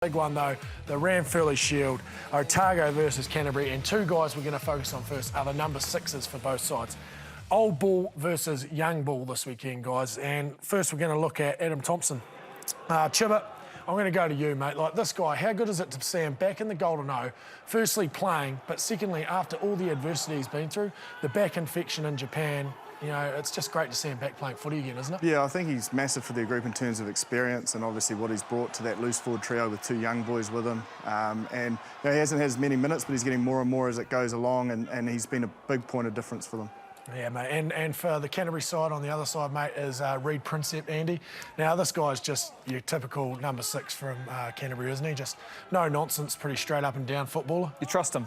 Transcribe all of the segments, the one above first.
Big one though, the Ranfurly Shield, Otago versus Canterbury, and two guys we're going to focus on first are the number sixes for both sides. Old bull versus young bull this weekend, guys. And first we're going to look at Adam Thompson. Chibba, I'm going to go to you, mate. Like, this guy, how good is it to see him back in the Golden O, firstly playing, but secondly, after all the adversity he's been through, the back infection in Japan, you know, it's just great to see him back playing footy again, isn't it? Yeah, I think he's massive for their group in terms of experience and obviously what he's brought to that loose forward trio with two young boys with him. And you know, he hasn't had as many minutes, but he's getting more and more as it goes along, and he's been a big point of difference for them. Yeah, mate, and for the Canterbury side, on the other side, mate, is Reid Prinsep, Andy. Now, this guy's just your typical number six from Canterbury, isn't he? Just no nonsense, pretty straight up and down footballer. You trust him,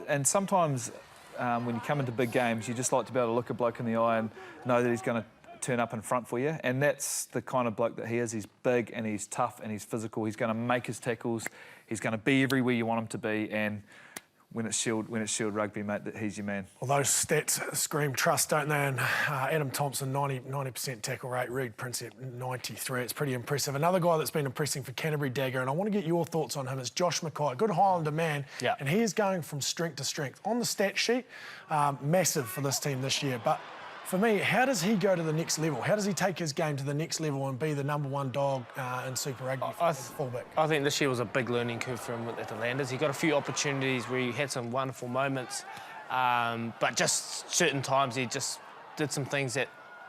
and sometimes when you come into big games, you just like to be able to look a bloke in the eye and know that he's going to turn up in front for you, and that's the kind of bloke that he is. He's big and he's tough and he's physical. He's going to make his tackles. He's going to be everywhere you want him to be, and when it's Shield rugby, mate, he's your man. Well, those stats scream trust, don't they? And Adam Thompson, 90% tackle rate, Reid Prinsep, 93. It's pretty impressive. Another guy that's been impressing for Canterbury, Dagger, and I want to get your thoughts on him, is Josh McCoy, good Highlander man, and he is going from strength to strength. On the stat sheet, massive for this team this year, but for me, how does he go to the next level? How does he take his game to the next level and be the #1 dog in Super Rugby fullback? I think this year was a big learning curve for him at the Landers. He got a few opportunities where he had some wonderful moments, but just certain times he just did some things that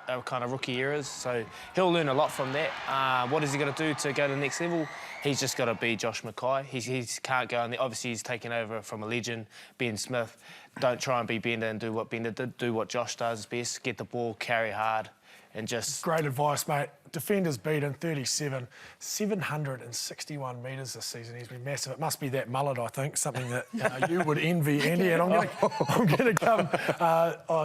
are kind of rookie errors. So he'll learn a lot from that. What is he going to do to go to the next level? He's just got to be Josh McCoy. He can't go on there. Obviously, he's taken over from a legend, Ben Smith. Don't try and be Bender and do what Bender did. Do what Josh does best. Get the ball, carry hard, and just... Great advice, mate. Defenders beaten 37, 761 metres this season. He's been massive. It must be that mullet, I think, something that you would envy, Andy. And I'm going to come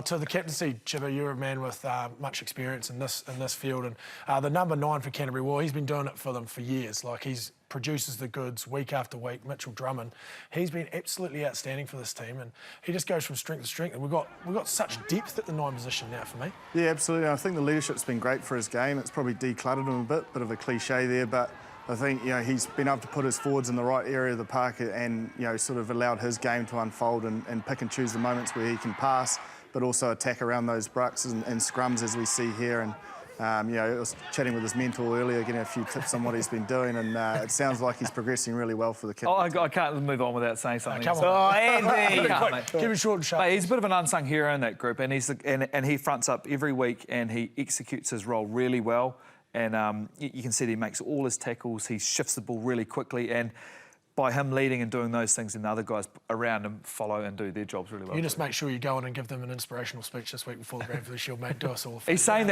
to the captaincy. Chibba, you're a man with much experience in this field, and the number 9 for Canterbury, well, he's been doing it for them for years. Like, he's produces the goods week after week. Mitchell Drummond, he's been absolutely outstanding for this team, and he just goes from strength to strength. And we've got such depth at the 9 position now for me. Yeah, absolutely. I think the leadership's been great for his game. It's probably decluttered him a bit of a cliche there, but I think, you know, he's been able to put his forwards in the right area of the park and, you know, sort of allowed his game to unfold and pick and choose the moments where he can pass, but also attack around those brucks and scrums as we see here. And you know, I was chatting with his mentor earlier, getting a few tips on what he's been doing, and it sounds like he's progressing really well for the kid. Oh, I can't move on without saying something. Come on. Oh, Andy! Keep it short and sharp. Mate, he's a bit of an unsung hero in that group, and he fronts up every week and he executes his role really well. And you can see that he makes all his tackles, he shifts the ball really quickly, and by him leading and doing those things, and the other guys around him follow and do their jobs really well. You just make sure you go in and give them an inspirational speech this week before the Ranfurly Shield, mate. Do us all a favour. He's saying that